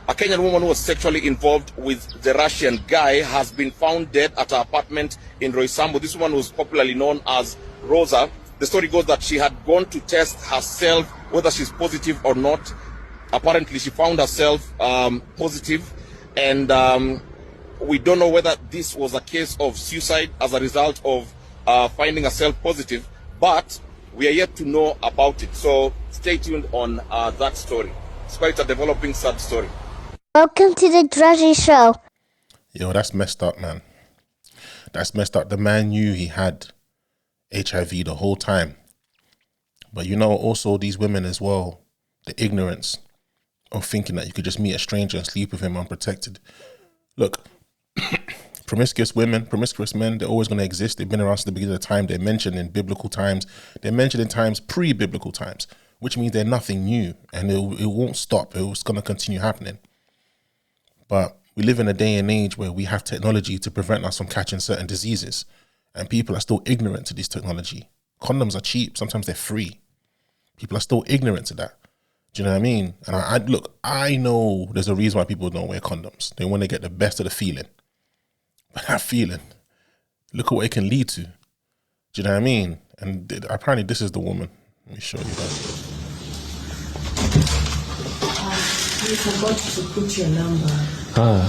A Kenyan woman who was sexually involved with the Russian guy has been found dead at her apartment in Roysambu. This woman was popularly known as Rosa. The story goes that she had gone to test herself whether she's positive or not. Apparently, she found herself positive, and we don't know whether this was a case of suicide as a result of finding herself positive, but we are yet to know about it. So stay tuned on that story. It's quite a developing sad story. Welcome to the Drudgery Show. Yo, that's messed up, man. That's messed up. The man knew he had HIV the whole time. But you know, also these women as well, the ignorance of thinking that you could just meet a stranger and sleep with him unprotected. Look, promiscuous women, promiscuous men, they're always going to exist. They've been around since the beginning of time. They're mentioned in biblical times. They're mentioned in times pre-biblical times, which means they're nothing new, and it won't stop. It's going to continue happening. But we live in a day and age where we have technology to prevent us from catching certain diseases, and people are still ignorant to this technology. Condoms are cheap. Sometimes they're free. People are still ignorant to that. Do you know what I mean? And look, I know there's a reason why people don't wear condoms. They want to get the best of the feeling. But that feeling, look at what it can lead to. Do you know what I mean? And apparently this is the woman. Let me show you that. You forgot to put your number.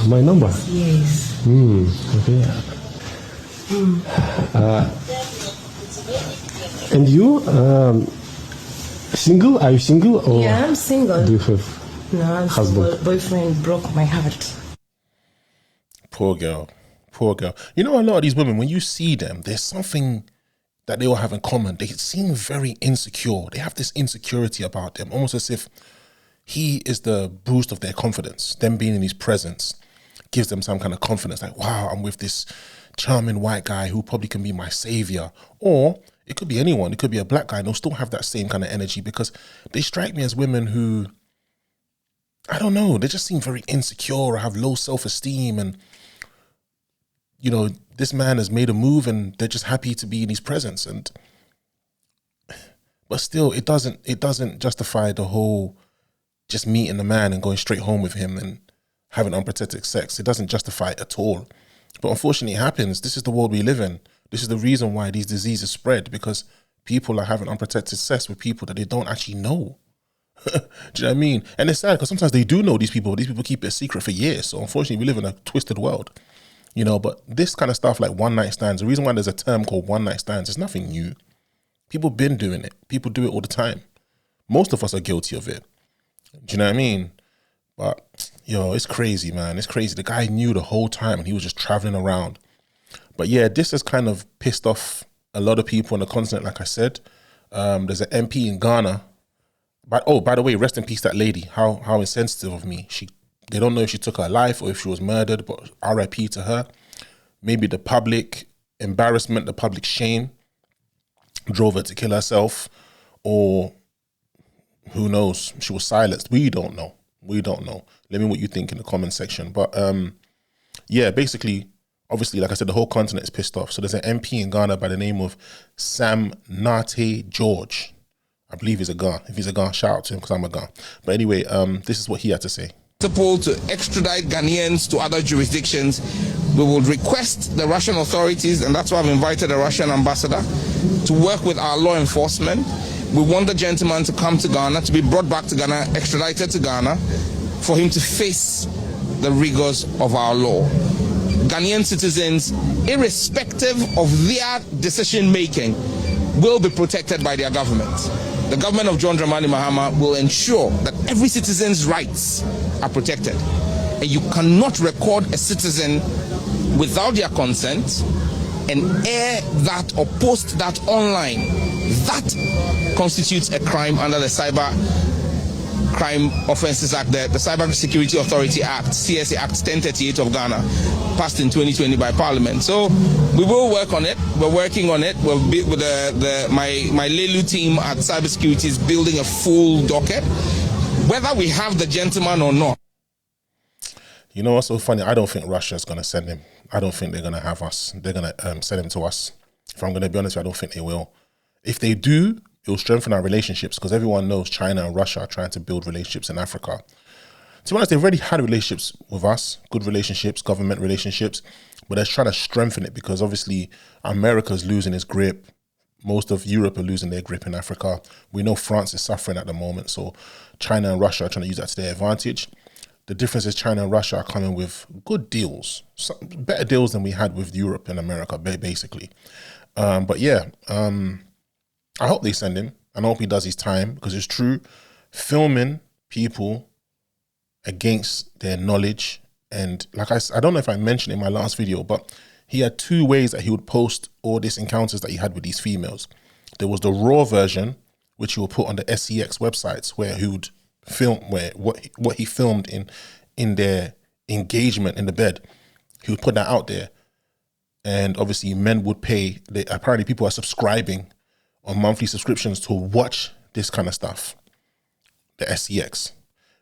My number? Yes. Okay. And you, single? Are you single? Or Yeah, I'm single. do you have No, I'm husband? single. Boyfriend broke my heart. Poor girl. Poor girl. You know, a lot of these women, when you see them, there's something that they all have in common. They seem very insecure. They have this insecurity about them, almost as if he is the boost of their confidence. Them being in his presence gives them some kind of confidence. Like, wow, I'm with this charming white guy who probably can be my savior. Or it could be anyone. It could be a black guy and they'll still have that same kind of energy, because they strike me as women who, I don't know, they just seem very insecure or have low self-esteem. And, you know, this man has made a move and they're just happy to be in his presence. But still, it doesn't justify the whole just meeting the man and going straight home with him and having unprotected sex. It doesn't justify it at all. But unfortunately it happens. This is the world we live in. This is the reason why these diseases spread, because people are having unprotected sex with people that they don't actually know. Do you know what I mean? And it's sad because sometimes they do know these people, but these people keep it a secret for years. So unfortunately we live in a twisted world, you know. But this kind of stuff like one night stands, the reason why there's a term called one night stands, it's nothing new. People been doing it. People do it all the time. Most of us are guilty of it. Do you know what I mean? But, yo, it's crazy, man. It's crazy. The guy knew the whole time and he was just traveling around. But yeah, this has kind of pissed off a lot of people on the continent, like I said. There's an MP in Ghana. By the way, rest in peace, that lady. How insensitive of me. They don't know if she took her life or if she was murdered, but RIP to her. Maybe the public embarrassment, the public shame drove her to kill herself, or who knows? She was silenced. We don't know. Let me know what you think in the comment section. But yeah, basically, obviously, like I said, the whole continent is pissed off. So there's an MP in Ghana by the name of Sam Nate George. I believe he's a Ghana. If he's a Ghana, shout out to him because I'm a Ghana. But anyway, this is what he had to say. To extradite Ghanaians to other jurisdictions, we will request the Russian authorities, and that's why I've invited the Russian ambassador, to work with our law enforcement. We want the gentleman to come to Ghana, to be brought back to Ghana, extradited to Ghana, for him to face the rigors of our law. Ghanaian citizens, irrespective of their decision making, will be protected by their government. The government of John Dramani Mahama will ensure that every citizen's rights are protected. And you cannot record a citizen without their consent and air that or post that online. That constitutes a crime under the Cyber Crime Offences Act, the Cyber Security Authority Act, CSA Act 1038 of Ghana, passed in 2020 by Parliament. So we will work on it. We're working on it. We'll be with my Lelu team at Cybersecurity is building a full docket, whether we have the gentleman or not. You know what's so funny? I don't think Russia's going to send him. I don't think they're going to have us. They're going to send him to us. If I'm going to be honest with you, I don't think they will. If they do, it will strengthen our relationships, because everyone knows China and Russia are trying to build relationships in Africa. to be honest, they've already had relationships with us, good relationships, government relationships, but they're trying to strengthen it because obviously America's losing its grip. Most of Europe are losing their grip in Africa. We know France is suffering at the moment, so China and Russia are trying to use that to their advantage. The difference is China and Russia are coming with good deals, better deals than we had with Europe and America, basically. But yeah, I hope they send him, and I hope he does his time, because it's true, filming people against their knowledge, and like I don't know if I mentioned in my last video, but he had two ways that he would post all these encounters that he had with these females. There was the raw version, which he would put on the SEX websites, where he would film what he filmed in their engagement in the bed. He would put that out there, and obviously men would pay. Apparently people are subscribing on monthly subscriptions to watch this kind of stuff, the SEX.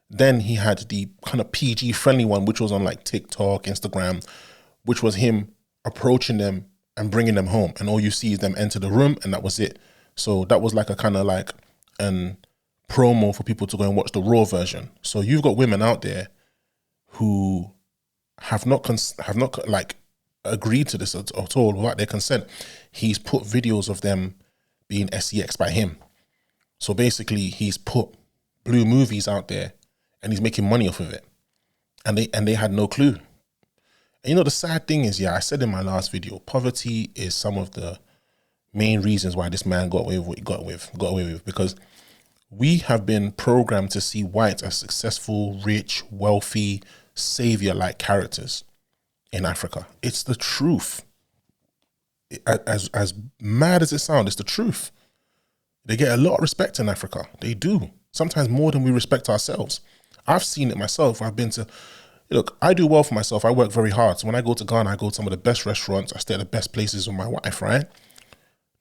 Then he had the kind of PG friendly one, which was on like TikTok, Instagram, which was him approaching them and bringing them home, and all you see is them enter the room, and that was it. So that was like a kind of like an promo for people to go and watch the raw version. So you've got women out there who have not like agreed to this at all without their consent. He's put videos of them being SEX by him. So basically he's put blue movies out there and he's making money off of it. And they had no clue. And you know, the sad thing is, I said in my last video, poverty is some of the main reasons why this man got away with what he got away with, because we have been programmed to see whites as successful, rich, wealthy, savior-like characters in Africa. It's the truth. As mad as it sounds, it's the truth. They get a lot of respect in Africa. They do. Sometimes more than we respect ourselves. I've seen it myself. Look, I do well for myself. I work very hard. So when I go to Ghana, I go to some of the best restaurants. I stay at the best places with my wife, right?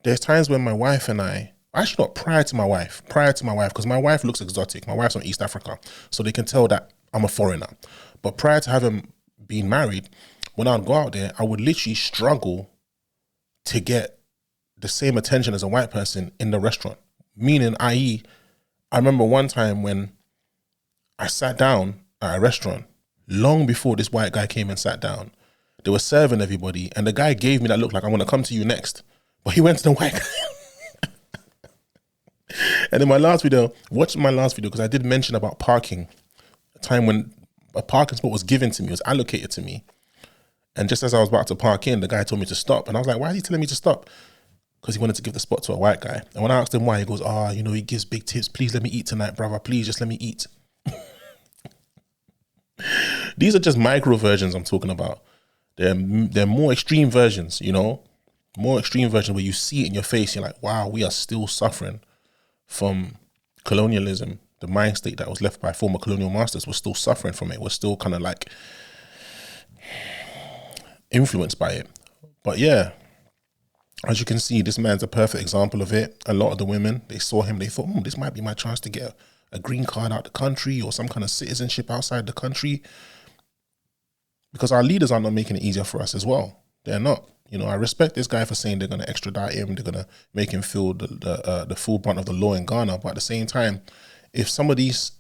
There's times when my wife and actually not prior to my wife, because my wife looks exotic. My wife's from East Africa, so they can tell that I'm a foreigner. But prior to having been married, when I'd go out there, I would literally struggle to get the same attention as a white person in the restaurant. Meaning, i.e., I remember one time when I sat down at a restaurant, long before this white guy came and sat down. They were serving everybody, and the guy gave me that look like, I'm going to come to you next. But he went to the white guy. And in my last video, watch my last video, because I did mention about parking. A time when a parking spot was given to me, it was allocated to me. And just as I was about to park in, the guy told me to stop. And I was like, why is he telling me to stop? Because he wanted to give the spot to a white guy. And when I asked him why, he goes, he gives big tips. Please let me eat tonight, brother. Please just let me eat. These are just micro versions I'm talking about. They're more extreme versions, more extreme versions where you see it in your face. You're like, wow, we are still suffering from colonialism. The mind state that was left by former colonial masters, we're still suffering from it. We're still kind of like influenced by it. But yeah, as you can see, this man's a perfect example of it. A lot of the women, they saw him, they thought, this might be my chance to get a green card out the country or some kind of citizenship outside the country, because our leaders are not making it easier for us as well. They're not. I respect this guy for saying they're going to extradite him, they're going to make him feel the full brunt of the law in Ghana. But at the same time, if some of these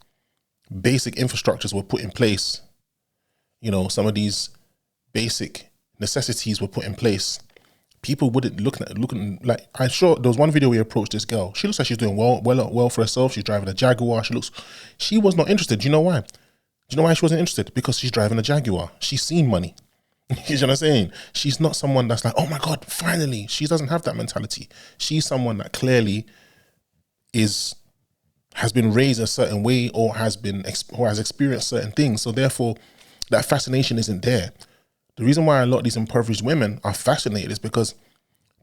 basic infrastructures were put in place, some of these basic necessities were put in place, people wouldn't looking like, I'm sure there was one video we approached this girl. She looks like she's doing well for herself. She's driving a Jaguar. She was not interested. Do you know why? Do you know why she wasn't interested? Because she's driving a Jaguar. She's seen money. You know what I'm saying? She's not someone that's like, oh my God, finally. She doesn't have that mentality. She's someone that clearly has been raised a certain way or has experienced certain things. So therefore, that fascination isn't there. The reason why a lot of these impoverished women are fascinated is because,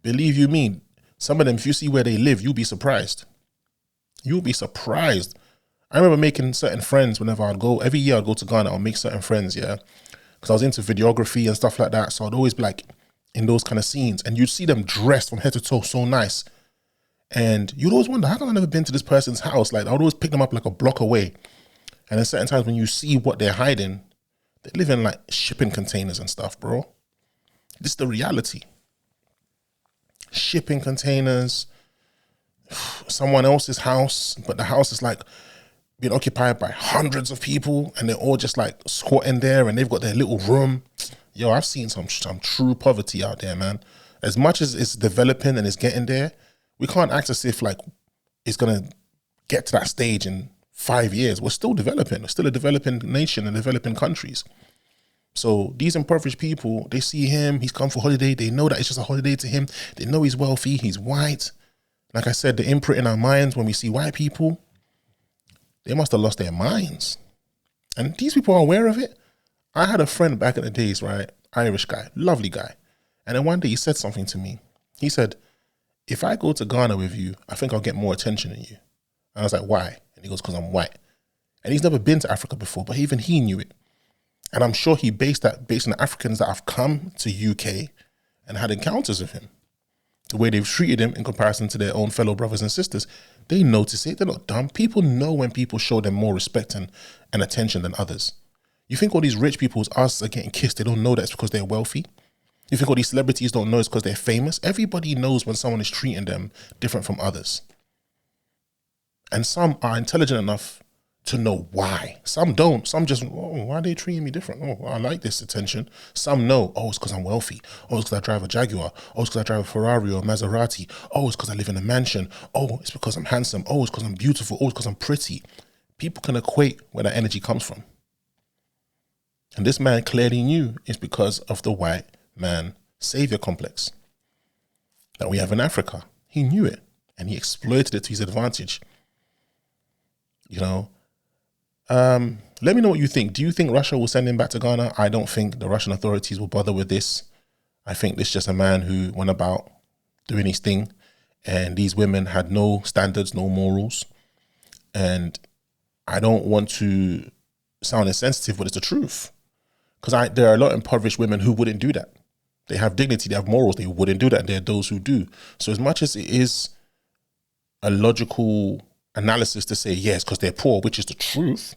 believe you me, some of them, if you see where they live, you'll be surprised. You'll be surprised. I remember making certain friends whenever I'd go. Every year I'd go to Ghana, I'll make certain friends, yeah? Because I was into videography and stuff like that. So I'd always be like in those kind of scenes. And you'd see them dressed from head to toe so nice. And you'd always wonder, how come I've never been to this person's house? Like, I would always pick them up like a block away. And then certain times when you see what they're hiding, they live in like shipping containers and stuff, bro. This is the reality. Shipping containers, someone else's house, but the house is like being occupied by hundreds of people, and they're all just like squatting there, and they've got their little room. Yo, I've seen some true poverty out there, man. As much as it's developing and it's getting there, we can't act as if like it's gonna get to that stage in 5 years. We're still developing. We're still a developing nation and developing countries. So these impoverished people, they see him, he's come for holiday. They know that it's just a holiday to him. They know he's wealthy, he's white. Like I said, the imprint in our minds when we see white people, they must have lost their minds. And these people are aware of it. I had a friend back in the days, right? Irish guy, lovely guy. And then one day he said something to me. He said, if I go to Ghana with you, I think I'll get more attention than you. And I was like, why? And he goes, because I'm white. And he's never been to Africa before, but even he knew it. And I'm sure he based that based on the Africans that have come to UK and had encounters with him. The way they've treated him in comparison to their own fellow brothers and sisters, they notice it. They're not dumb. People know when people show them more respect and attention than others. You think all these rich people's asses are getting kissed, they don't know that it's because they're wealthy? You think all these celebrities don't know it's because they're famous? Everybody knows when someone is treating them different from others. And some are intelligent enough to know why. Some don't. Some just, oh, why are they treating me different? Oh, I like this attention. Some know, oh, it's because I'm wealthy. Oh, it's because I drive a Jaguar. Oh, it's because I drive a Ferrari or a Maserati. Oh, it's because I live in a mansion. Oh, it's because I'm handsome. Oh, it's because I'm beautiful. Oh, it's because I'm pretty. People can equate where that energy comes from. And this man clearly knew it's because of the white man savior complex that we have in Africa. He knew it and he exploited it to his advantage. You know, let me know what you think. Do you think Russia will send him back to Ghana? I don't think the Russian authorities will bother with this. I think this is just a man who went about doing his thing, and these women had no standards, no morals. And I don't want to sound insensitive, but it's the truth. Because there are a lot of impoverished women who wouldn't do that. They have dignity, they have morals, they wouldn't do that. And there are those who do. So as much as it is a logical analysis to say yes, because they're poor, which is the truth,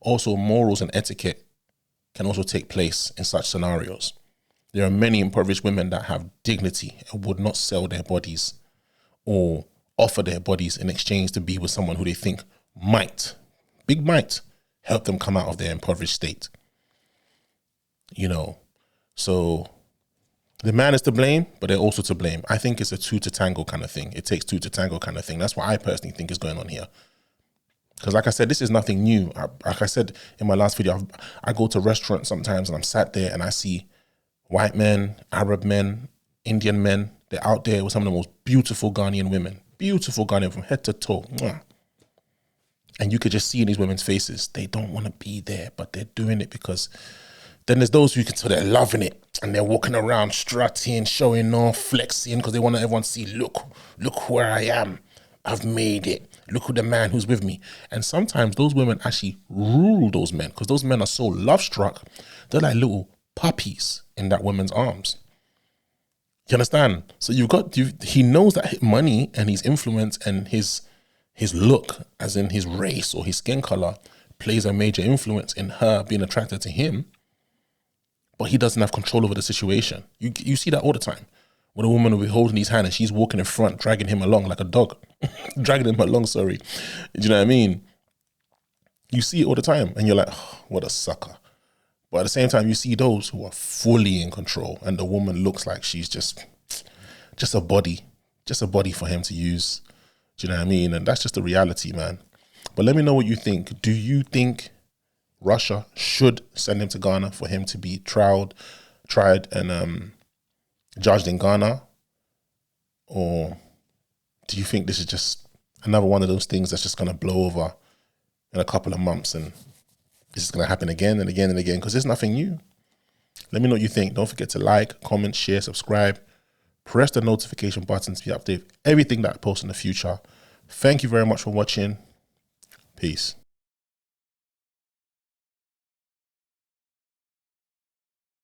also morals and etiquette can also take place in such scenarios. There are many impoverished women that have dignity and would not sell their bodies or offer their bodies in exchange to be with someone who they think might, big might, help them come out of their impoverished state. You know, so the man is to blame, but they're also to blame. I think it's a two to tango kind of thing. It takes two to tango kind of thing. That's what I personally think is going on here. Because like I said, this is nothing new. Like I said in my last video, I go to restaurants sometimes and I'm sat there and I see white men, Arab men, Indian men. They're out there with some of the most beautiful Ghanaian women. Beautiful Ghanaian from head to toe. And you could just see in these women's faces, they don't want to be there, but they're doing it because then there's those who can tell they're loving it and they're walking around strutting, showing off, flexing because they want everyone to see, look where I am. I've made it. Look who the man who's with me. And sometimes those women actually rule those men because those men are so love-struck. They're like little puppies in that woman's arms. You understand? So he knows that money and his influence and his look, as in his race or his skin color, plays a major influence in her being attracted to him. But he doesn't have control over the situation. You see that all the time. When a woman will be holding his hand and she's walking in front, dragging him along like a dog. Dragging him along, sorry. Do you know what I mean? You see it all the time and you're like, oh, what a sucker. But at the same time, you see those who are fully in control and the woman looks like she's just a body for him to use. Do you know what I mean? And that's just the reality, man. But let me know what you think. Do you think Russia should send him to Ghana for him to be tried and judged in Ghana? Or do you think this is just another one of those things that's just going to blow over in a couple of months and this is going to happen again and again and again? Because there's nothing new. Let me know what you think. Don't forget to like, comment, share, subscribe. Press the notification button to be updated with everything that I post in the future. Thank you very much for watching. Peace.